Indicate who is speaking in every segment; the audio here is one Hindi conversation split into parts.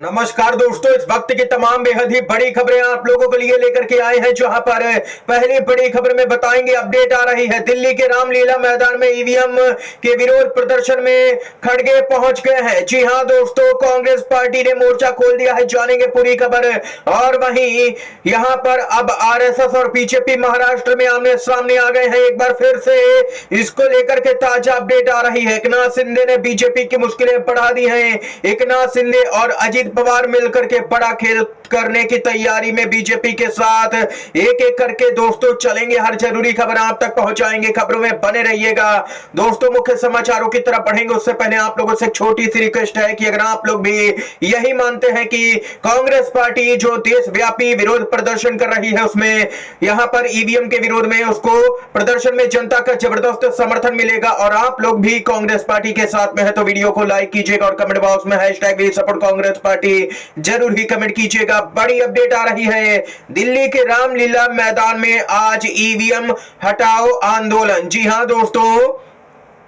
Speaker 1: नमस्कार दोस्तों, इस वक्त की तमाम बेहद ही बड़ी खबरें आप लोगों के लिए लेकर के आए हैं। जहां पर पहली बड़ी खबर में बताएंगे, अपडेट आ रही है। दिल्ली के रामलीला मैदान में ईवीएम के विरोध प्रदर्शन में खड़गे पहुंच गए हैं। जी हां दोस्तों, कांग्रेस पार्टी ने मोर्चा खोल दिया है, जानेंगे पूरी खबर। और वहीं यहां पर अब आरएसएस और बीजेपी महाराष्ट्र में आमने सामने आ गए हैं। एक बार फिर से इसको लेकर के ताजा अपडेट आ रही है। एकनाथ शिंदे ने बीजेपी की मुश्किलें बढ़ा दी हैं। एकनाथ शिंदे और अजित पवार मिलकर के बड़ा खेल करने की तैयारी में बीजेपी के साथ एक एक करके दोस्तों चलेंगे। हर जरूरी खबर आप तक पहुंचाएंगे, खबरों में बने रहिएगा। दोस्तों, मुख्य समाचारों की तरफ बढ़ेंगे उससे पहले आप लोगों से छोटी सी रिक्वेस्ट है कि अगर आप लोग भी यही मानते हैं कि कांग्रेस पार्टी जो देशव्यापी विरोध प्रदर्शन कर रही है, उसमें यहां पर ईवीएम के विरोध में उसको प्रदर्शन में जनता का जबरदस्त समर्थन मिलेगा और आप लोग भी कांग्रेस पार्टी के साथ में है, तो वीडियो को लाइक कीजिएगा और कमेंट बॉक्स में #वी सपोर्ट कांग्रेस पार्टी जरूर ही कमेंट कीजिएगा। बड़ी अपडेट आ रही है, दिल्ली के रामलीला मैदान में आज ईवीएम हटाओ आंदोलन। जी हां दोस्तों,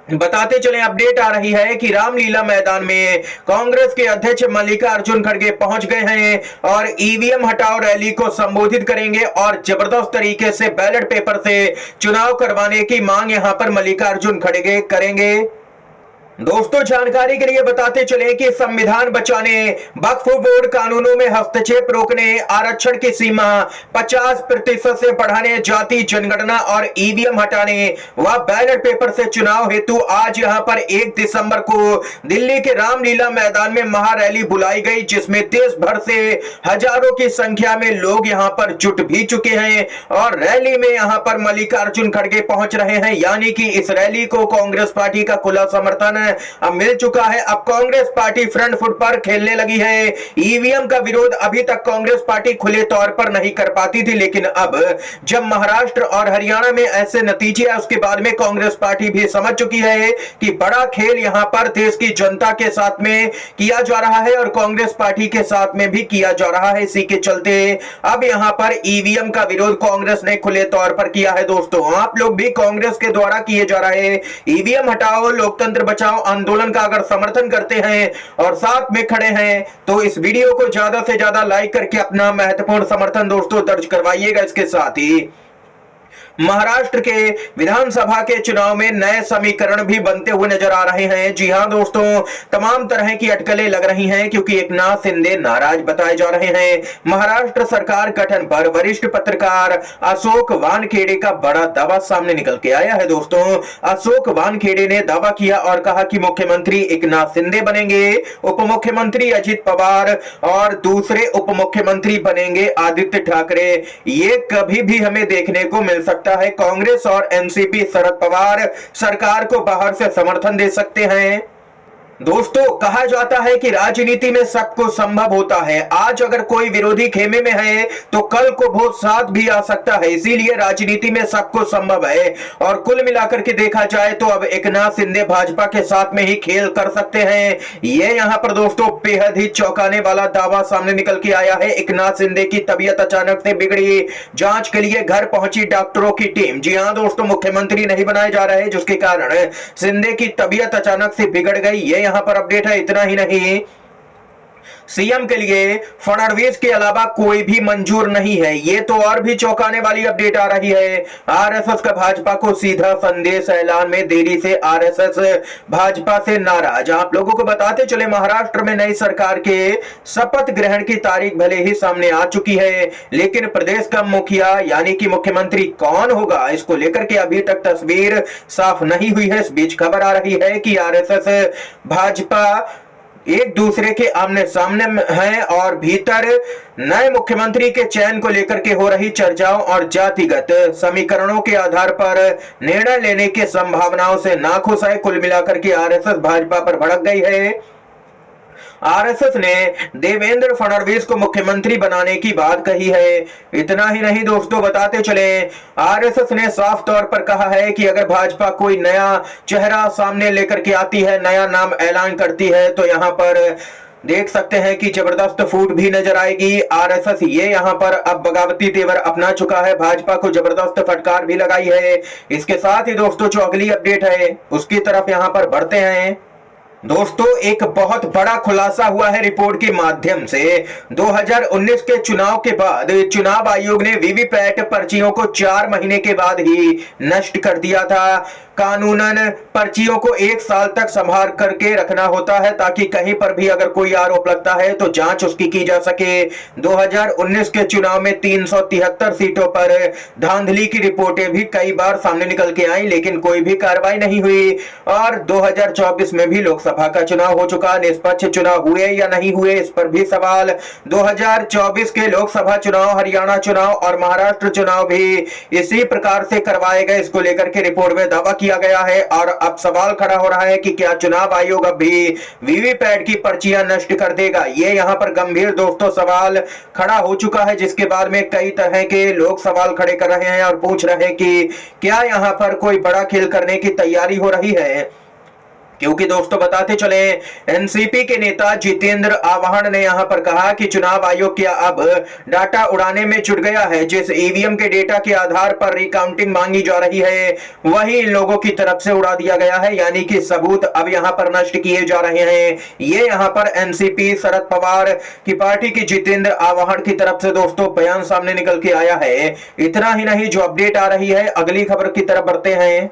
Speaker 1: बताते चले, अपडेट आ रही है कि रामलीला मैदान में कांग्रेस के अध्यक्ष मल्लिकार्जुन खड़गे पहुंच गए हैं और ईवीएम हटाओ रैली को संबोधित करेंगे और जबरदस्त तरीके से बैलेट पेपर से चुनाव करवाने की मांग यहां पर मल्लिकार्जुन खड़गे करेंगे। दोस्तों, जानकारी के लिए बताते चले कि संविधान बचाने, वक्फ बोर्ड कानूनों में हस्तक्षेप रोकने, आरक्षण की सीमा 50% से बढ़ाने, जाति जनगणना और ईवीएम हटाने व बैलेट पेपर से चुनाव हेतु आज यहां पर 1 दिसंबर को दिल्ली के रामलीला मैदान में महारैली बुलाई गई, जिसमें देश भर से हजारों की संख्या में लोग यहां पर जुट भी चुके हैं और रैली में यहां पर मल्लिकार्जुन खड़गे पहुंच रहे हैं। यानी कि इस रैली को कांग्रेस पार्टी का खुला समर्थन अब मिल चुका है। अब कांग्रेस पार्टी फ्रंट फुट पर खेलने लगी है। ईवीएम का विरोध अभी तक कांग्रेस पार्टी खुले तौर पर नहीं कर पाती थी, लेकिन अब जब महाराष्ट्र और हरियाणा में ऐसे नतीजे आए, उसके बाद में कांग्रेस पार्टी भी समझ चुकी है कि बड़ा खेल यहां पर देश की जनता के साथ में किया जा रहा है और कांग्रेस पार्टी के साथ में भी किया जा रहा है। इसी के चलते अब यहां पर ईवीएम का विरोध कांग्रेस ने खुले तौर पर किया है। दोस्तों, आप लोग भी कांग्रेस के द्वारा किए जा रहे ईवीएम हटाओ लोकतंत्र बचाओ आंदोलन का अगर समर्थन करते हैं और साथ में खड़े हैं, तो इस वीडियो को ज्यादा से ज्यादा लाइक करके अपना महत्वपूर्ण समर्थन दोस्तों दर्ज करवाइएगा। इसके साथ ही महाराष्ट्र के विधानसभा के चुनाव में नए समीकरण भी बनते हुए नजर आ रहे हैं। जी हां दोस्तों, तमाम तरह की अटकलें लग रही हैं क्योंकि एकनाथ शिंदे नाराज बताए जा रहे हैं। महाराष्ट्र सरकार गठन पर वरिष्ठ पत्रकार अशोक वानखेड़े का बड़ा दावा सामने निकल के आया है। दोस्तों, अशोक वानखेड़े ने दावा किया और कहा कि मुख्यमंत्री एकनाथ शिंदे बनेंगे, उप मुख्यमंत्री अजित पवार और दूसरे उप मुख्यमंत्री बनेंगे आदित्य ठाकरे। ये कभी भी हमें देखने को मिल सकता है। कांग्रेस और एनसीपी शरद पवार सरकार को बाहर से समर्थन दे सकते हैं। दोस्तों, कहा जाता है कि राजनीति में सब कुछ संभव होता है। आज अगर कोई विरोधी खेमे में है तो कल को बहुत साथ भी आ सकता है, इसीलिए राजनीति में सब कुछ संभव है। और कुल मिलाकर के देखा जाए तो अब एकनाथ शिंदे भाजपा के साथ में ही खेल कर सकते हैं। ये यहां पर दोस्तों बेहद ही चौंकाने वाला दावा सामने निकल के आया है। एकनाथ शिंदे की तबीयत अचानक से बिगड़ी, जांच के लिए घर पहुंची डॉक्टरों की टीम। जी हां दोस्तों, मुख्यमंत्री नहीं बनाए जा रहे, जिसके कारण शिंदे की तबीयत अचानक से बिगड़ गई। यहां पर अपडेट है। इतना ही नहीं, सीएम के लिए फडणवीस के अलावा कोई भी मंजूर नहीं है। ये तो और भी चौंकाने वाली अपडेट आ रही है। आरएसएस का भाजपा को सीधा संदेश, ऐलान में देरी से आरएसएस भाजपा से नाराज। आप लोगों को बताते चले, महाराष्ट्र में नई सरकार के शपथ ग्रहण की तारीख भले ही सामने आ चुकी है, लेकिन प्रदेश का मुखिया यानी कि मुख्यमंत्री कौन होगा, इसको लेकर के अभी तक तस्वीर साफ नहीं हुई है। इस बीच खबर आ रही है कि आरएसएस भाजपा एक दूसरे के आमने सामने हैं और भीतर नए मुख्यमंत्री के चयन को लेकर के हो रही चर्चाओं और जातिगत समीकरणों के आधार पर निर्णय लेने की संभावनाओं से नाखुश है। कुल मिलाकर के आरएसएस भाजपा पर भड़क गई है। आरएसएस ने देवेंद्र फडणवीस को मुख्यमंत्री बनाने की बात कही है। इतना ही नहीं दोस्तों, बताते चले, आरएसएस ने साफ तौर पर कहा है कि अगर भाजपा कोई नया चेहरा सामने लेकर के आती है, नया नाम ऐलान करती है, तो यहां पर देख सकते हैं कि जबरदस्त फूट भी नजर आएगी। आरएसएस ये यहां पर अब बगावती तेवर अपना चुका है, भाजपा को जबरदस्त फटकार भी लगाई है। इसके साथ ही दोस्तों, जो अगली अपडेट है उसकी तरफ यहां पर बढ़ते हैं। दोस्तों एक बहुत बड़ा खुलासा हुआ है रिपोर्ट के माध्यम से। 2019 के चुनाव के बाद चुनाव आयोग ने वीवीपैट पर्चियों को 4 महीने के बाद ही नष्ट कर दिया था। कानूनन पर्चियों को 1 साल तक संभाल करके रखना होता है ताकि कहीं पर भी अगर कोई आरोप लगता है तो जांच उसकी की जा सके। 2019 के चुनाव में 373 सीटों पर धांधली की रिपोर्टें भी कई बार सामने निकल के आई, लेकिन कोई भी कार्रवाई नहीं हुई। और 2024 में भी लोकसभा का चुनाव हो चुका, निष्पक्ष चुनाव हुए या नहीं हुए इस पर भी सवाल। 2024 के लोकसभा चुनाव, हरियाणा चुनाव और महाराष्ट्र चुनाव भी इसी प्रकार से करवाए गए, इसको लेकर के रिपोर्ट में दावा किया गया है। और अब सवाल खड़ा हो रहा है कि क्या चुनाव आयोग अब भी वीवीपैट की पर्चियां नष्ट कर देगा। ये यहां पर गंभीर दोस्तों सवाल खड़ा हो चुका है, जिसके बाद में कई तरह के लोग सवाल खड़े कर रहे हैं और पूछ रहे हैं कि क्या यहां पर कोई बड़ा खेल करने की तैयारी हो रही है। क्योंकि दोस्तों बताते चले, एनसीपी के नेता जितेंद्र आव्हाड ने यहां पर कहा कि चुनाव आयोग क्या अब डाटा उड़ाने में जुट गया है। जिस ईवीएम के डेटा के आधार पर रिकाउंटिंग मांगी जा रही है वही इन लोगों की तरफ से उड़ा दिया गया है, यानी कि सबूत अब यहां पर नष्ट किए जा रहे हैं। ये यहां पर एनसीपी शरद पवार की पार्टी की जितेंद्र आव्हाड की तरफ से दोस्तों बयान सामने निकल के आया है। इतना ही नहीं, जो अपडेट आ रही है अगली खबर की तरफ बढ़ते हैं।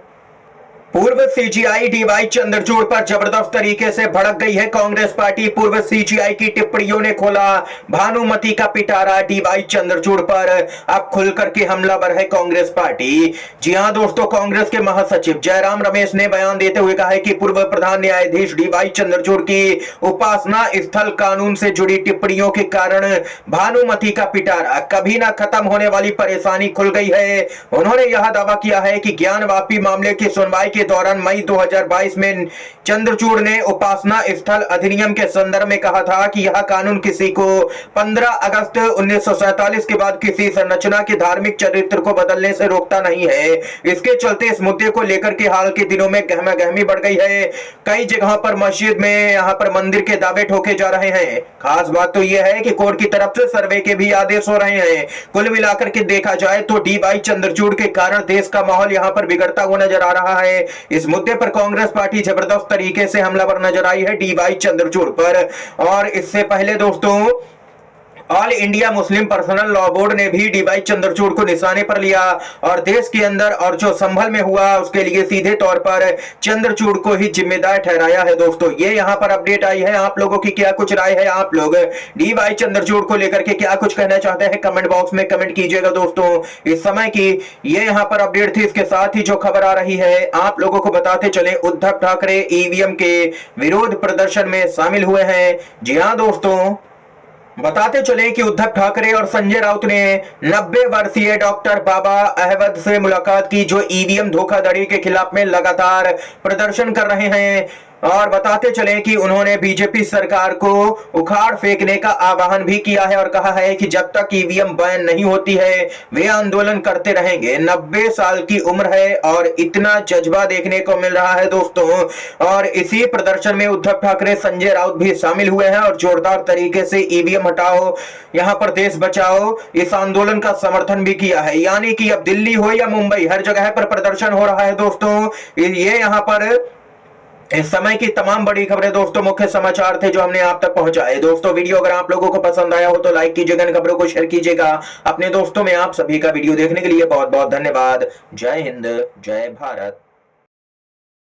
Speaker 1: पूर्व सीजीआई डीवाई चंद्रचूड़ पर जबरदस्त तरीके से भड़क गई है कांग्रेस पार्टी। पूर्व सीजीआई की टिप्पणियों ने खोला भानुमति का पिटारा, डीवाई चंद्रचूड़ पर अब खुल करके हमलावर है कांग्रेस पार्टी। जी हां दोस्तों, कांग्रेस के महासचिव जयराम रमेश ने बयान देते हुए कहा है कि पूर्व प्रधान न्यायाधीश डीवाई चंद्रचूड़ की उपासना स्थल कानून से जुड़ी टिप्पणियों के कारण भानुमति का पिटारा, कभी ना खत्म होने वाली परेशानी खुल गई है। उन्होंने यह दावा किया है कि ज्ञानवापी मामले की सुनवाई के दौरान मई 2022 में चंद्रचूड़ ने उपासना स्थल अधिनियम के संदर्भ में कहा था कि यह कानून किसी को 15 अगस्त 1947 के बाद किसी संरचना के धार्मिक चरित्र को बदलने से रोकता नहीं है। इसके चलते इस मुद्दे को लेकर के हाल के दिनों में गहमागहमी बढ़ गई है। कई जगहों पर मस्जिद में यहाँ पर मंदिर के दावे ठोके जा रहे हैं। खास बात तो यह है कि कोर्ट की तरफ से सर्वे के भी आदेश हो रहे हैं। कुल मिलाकर के देखा जाए तो डीवाई चंद्रचूड़ के कारण देश का माहौल यहाँ पर बिगड़ता हुआ नजर आ रहा है। इस मुद्दे पर कांग्रेस पार्टी जबरदस्त तरीके से हमलावर नजर आई है डीवाई चंद्रचूड़ पर। और इससे पहले दोस्तों all India Muslim personal law board ने भी डीवाई चंद्रचूड़ को निशाने पर लिया और देश के अंदर और जो संभल में हुआ उसके लिए सीधे तौर पर चंद्रचूड़ को ही जिम्मेदार ठहराया है। दोस्तों ये यहाँ पर अपडेट आई है, आप लोगों की क्या कुछ राय है, आप लोग डीवाई चंद्रचूड़ को लेकर के क्या कुछ कहना चाहते हैं, कमेंट बॉक्स में कमेंट कीजिएगा। दोस्तों इस समय की ये यहाँ पर अपडेट थी। इसके साथ ही जो खबर आ रही है आप लोगों को बताते चले, उद्धव ठाकरे ईवीएम के विरोध प्रदर्शन में शामिल हुए हैं। जी हाँ दोस्तों, बताते चले कि उद्धव ठाकरे और संजय राउत ने 90 वर्षीय डॉक्टर बाबा अहमद से मुलाकात की, जो ईवीएम धोखाधड़ी के खिलाफ में लगातार प्रदर्शन कर रहे हैं। और बताते चले कि उन्होंने बीजेपी सरकार को उखाड़ फेंकने का आह्वान भी किया है और कहा है कि जब तक ईवीएम बैन नहीं होती है वे आंदोलन करते रहेंगे। 90 साल की उम्र है और इतना जज्बा देखने को मिल रहा है दोस्तों। और इसी प्रदर्शन में उद्धव ठाकरे, संजय राउत भी शामिल हुए हैं और जोरदार तरीके से ईवीएम हटाओ, यहाँ पर देश बचाओ, इस आंदोलन का समर्थन भी किया है। यानी कि अब दिल्ली हो या मुंबई, हर जगह पर प्रदर्शन हो रहा है दोस्तों। ये यहाँ पर इस समय की तमाम बड़ी खबरें दोस्तों, मुख्य समाचार थे जो हमने आप तक पहुंचाए। दोस्तों वीडियो अगर आप लोगों को पसंद आया हो तो लाइक कीजिएगा, इन खबरों को शेयर कीजिएगा अपने दोस्तों में। आप सभी का वीडियो देखने के लिए बहुत बहुत धन्यवाद। जय हिंद, जय भारत।